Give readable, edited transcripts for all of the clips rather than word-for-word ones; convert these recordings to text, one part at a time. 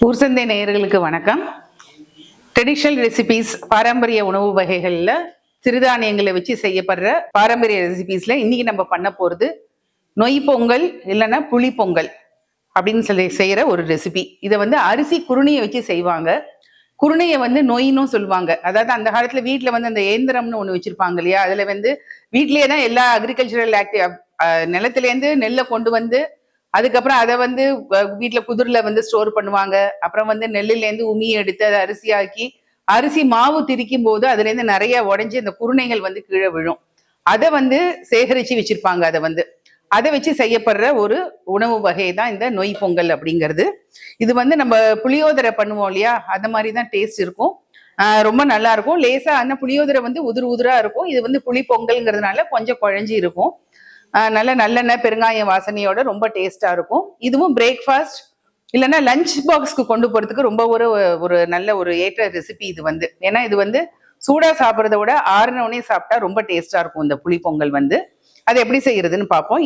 ஊர்சந்தை நேயர்களுக்கு வணக்கம். Traditional recipes பாரம்பரிய உணவு வகைகளில் சிறுதானியங்களை வச்சு செய்யப்படுற பாரம்பரிய ரெசிபீஸ்ல இன்னைக்கு நம்ம பண்ண போறது நொய் பொங்கல் இல்லைன்னா புளி பொங்கல் அப்படின்னு சொல்லி செய்யற ஒரு ரெசிபி. இதை அரிசி குருணையை வச்சு செய்வாங்க. குருணையை நொய்ன்னு சொல்லுவாங்க. அதாவது அந்த காலத்துல வீட்டுல அந்த இயந்திரம்னு ஒண்ணு வச்சிருப்பாங்க இல்லையா, அதுல வீட்லயே தான் எல்லா அக்ரிகல்ச்சரல் நிலத்திலேருந்து நெல்லை கொண்டு அதுக்கப்புறம் அதை வீட்டுல குதிரில ஸ்டோர் பண்ணுவாங்க. அப்புறம் நெல்லிலேருந்து உமியை எடுத்து அதை அரிசியாக்கி அரிசி மாவு திரிக்கும் போது அதுல இருந்து நிறைய உடைஞ்சு அந்த குருணைகள் கீழே விழும். அதை சேகரிச்சு வச்சிருப்பாங்க. அதை வச்சு செய்யப்படுற ஒரு உணவு வகை தான் இந்த நொய் பொங்கல் அப்படிங்கிறது. இது நம்ம புளியோதரை பண்ணுவோம் இல்லையா, அந்த மாதிரிதான் டேஸ்ட் இருக்கும். ரொம்ப நல்லா இருக்கும். லேசா புளியோதரை உதிர் உதிரா இருக்கும். இது புளி பொங்கல்ங்கிறதுனால கொஞ்சம் குழஞ்சி இருக்கும். நல்லெண்ணெய் பெருங்காயம் வாசனையோட ரொம்ப டேஸ்டா இருக்கும். இதுவும் பிரேக்ஃபாஸ்ட் இல்லைன்னா லஞ்ச் பாக்ஸ்க்கு கொண்டு போறதுக்கு ரொம்ப ஒரு நல்ல ஒரு ஏற்ற ரெசிபி இது. ஏன்னா இது சூடா சாப்பிட்றத விட ஆறுனவுடனே சாப்பிட்டா ரொம்ப டேஸ்டா இருக்கும் இந்த புளி பொங்கல். அது எப்படி செய்யறதுன்னு பார்ப்போம்.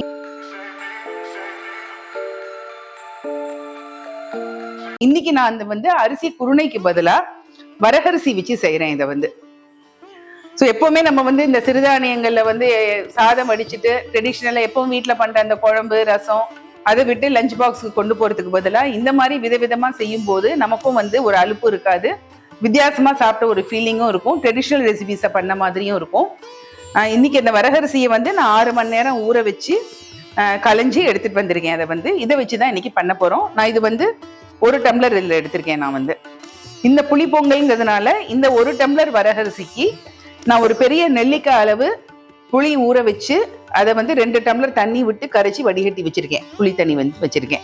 இன்னைக்கு நான் அரிசி குருணைக்கு பதிலா வரகரிசி வச்சு செய்யறேன். இதை ஸோ எப்பவுமே நம்ம இந்த சிறுதானியங்கள்ல சாதம் வடிச்சுட்டு ட்ரெடிஷ்னலா எப்பவும் வீட்டில் பண்ற அந்த குழம்பு ரசம் அதை விட்டு லஞ்ச் பாக்ஸுக்கு கொண்டு போறதுக்கு பதிலாக இந்த மாதிரி விதவிதமா செய்யும் போது நமக்கும் ஒரு அலுப்பு இருக்காது. வித்தியாசமா சாப்பிட்ட ஒரு ஃபீலிங்கும் இருக்கும். ட்ரெடிஷ்னல் ரெசிபிஸை பண்ண மாதிரியும் இருக்கும். இன்னைக்கு இந்த வரகரிசியை நான் 6 மணி நேரம் ஊற வச்சு களைஞ்சி எடுத்துட்டு வந்திருக்கேன். அதை இதை வச்சுதான் இன்னைக்கு பண்ண போறோம். நான் இது 1 டம்ளர் இதில் எடுத்திருக்கேன். நான் இந்த புளி பொங்கல்ங்கிறதுனால இந்த 1 டம்ளர் வரகரிசிக்கு நான் ஒரு பெரிய நெல்லிக்காய் அளவு புளி ஊற வச்சு அதை 2 டம்ளர் தண்ணி விட்டு கரைச்சி வடிகட்டி வச்சிருக்கேன். புளி தண்ணி வச்சிருக்கேன்.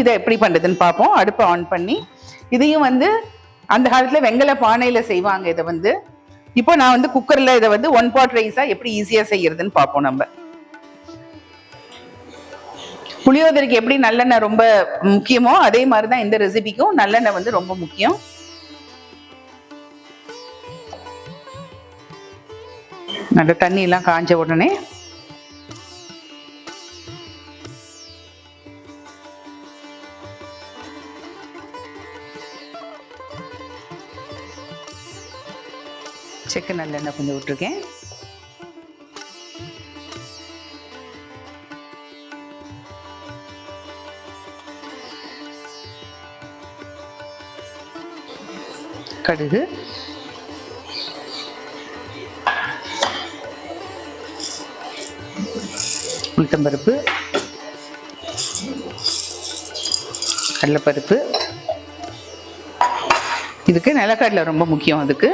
இதை எப்படி பண்றதுன்னு பார்ப்போம். அடுப்பை ஆன் பண்ணி இதையும் அந்த காலத்துல வெங்கல பானையில செய்வாங்க. இதை இப்போ நான் குக்கர்ல இதை 1 பாட் ரைஸா எப்படி ஈஸியா செய்யறதுன்னு பார்ப்போம். நம்ம புளியோதரைக்கு எப்படி நல்லெண்ணெய் ரொம்ப முக்கியமோ அதே மாதிரிதான் இந்த ரெசிபிக்கும் நல்லெண்ணெய் ரொம்ப முக்கியம். நல்ல தண்ணி எல்லாம் காஞ்ச உடனே செக்கு நல்லெண்ணெய் கொஞ்சம் விட்டுருக்கேன். கடுகு, உளுத்தம்பருப்பு, கடலைப்பருப்பு. இதுக்கு நிலக்கடலை ரொம்ப முக்கியம். அதுக்கு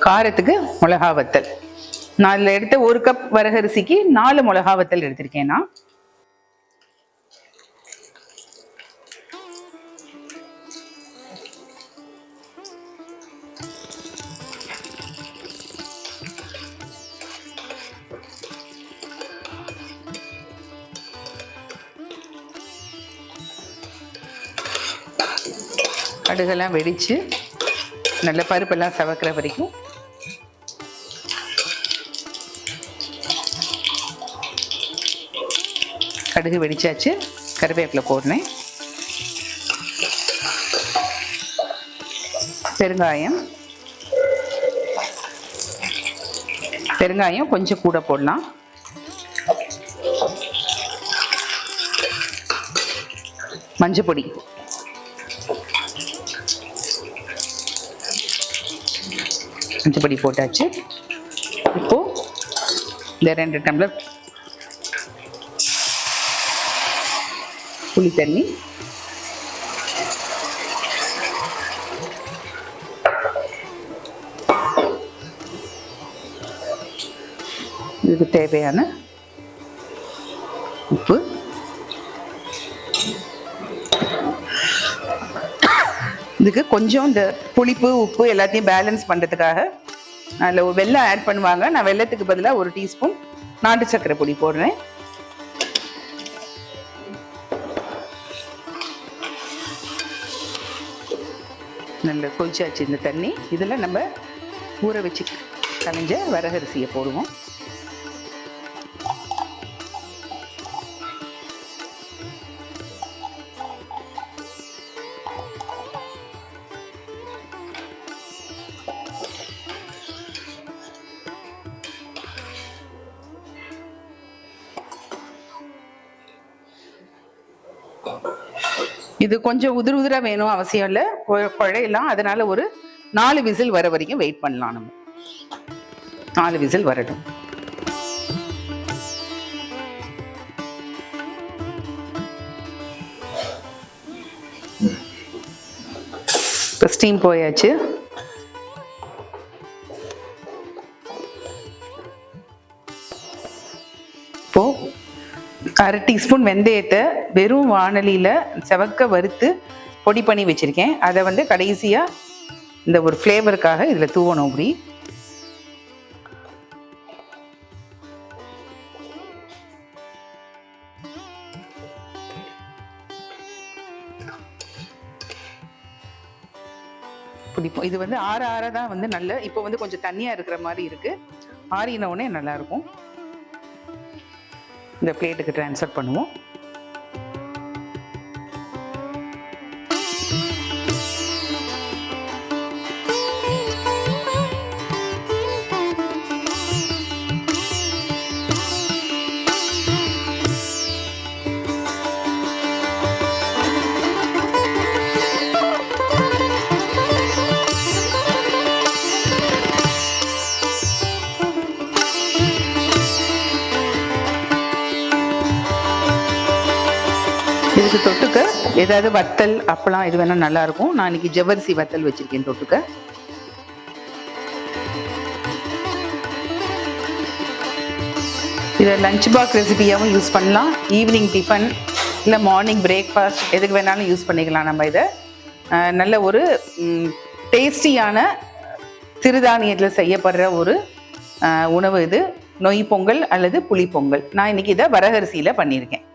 காரத்துக்கு மிளகா வத்தல். நான் அதில் எடுத்த 1 கப் வரகரிசிக்கு 4 மிளகா வத்தல் எடுத்திருக்கேன். நான் கடுகெல்லாம் வெடிச்சு நல்ல பருப்பெல்லாம் சவக்கிற வரைக்கும் கடுகு வெடிச்சாச்சு. கருவேப்பிலை போடுறேன். பெருங்காயம் கொஞ்சம் கூட போடலாம். மஞ்சள் பொடி, மஞ்சப்பொடி போட்டாச்சு. இப்போ இந்த 2 டம்ளர் புளி தண்ணி, இதுக்கு தேவையான உப்பு, இதுக்கு கொஞ்சம் இந்த புளிப்பு உப்பு எல்லாத்தையும் பேலன்ஸ் பண்றதுக்காக அதில் வெல்லம் ஆட் பண்ணுவாங்க. நான் வெல்லத்துக்கு பதிலாக 1 டீஸ்பூன் நாட்டு சர்க்கரை பொடி போடுறேன். நல்ல கொதிச்சாச்சு இந்த தண்ணி. இதில் நம்ம ஊற வச்சு கலைஞ்ச வரகரிசியை போடுவோம். இது கொஞ்சம் உதிர் உதிரா வேணும் அவசியம் இல்லை, குழையலாம். அதனால ஒரு 4 விசில் வர வரைக்கும் வெயிட் பண்ணலாம். நம்ம 4 விசில் வரட்டும். இப்போ ஸ்டீம் போயாச்சு. இப்போ 1/2 டீஸ்பூன் வெந்தயத்தை வெறும் வாணலியில செவக்க வறுத்து பொடி பண்ணி வச்சிருக்கேன். அதை வந்து கடைசியா இந்த ஒரு ஃப்ளேவருக்காக இதுல தூவணும். அப்படி பிடிப்போம். இது வந்து ஆற ஆற தான் வந்து நல்ல, இப்போ வந்து கொஞ்சம் தண்ணியா இருக்கிற மாதிரி இருக்கு. ஆறின உடனே நல்லா இருக்கும். இந்த பிளேட்டுக்கு ட்ரான்ஸ்ஃபர் பண்ணுவோம். இதுக்கு தொட்டுக்க ஏதாவது வத்தல் அப்பளம் இது வேணா நல்லா இருக்கும். நான் இன்னைக்கு ஜவ்வரிசி வத்தல் வச்சிருக்கேன் தொட்டுக்க. இதை லஞ்ச் பாக்ஸ் ரெசிபியாகவும் யூஸ் பண்ணலாம். ஈவினிங் டிஃபன் இல்லை மார்னிங் பிரேக்ஃபாஸ்ட் எதுக்கு வேணாலும் யூஸ் பண்ணிக்கலாம். நம்ம இதை நல்ல ஒரு டேஸ்டியான சிறுதானியத்தில் செய்யப்படுற ஒரு உணவு இது. நொய் பொங்கல் அல்லது புளி பொங்கல். நான் இன்னைக்கு இதை வரகரிசியில் பண்ணியிருக்கேன்.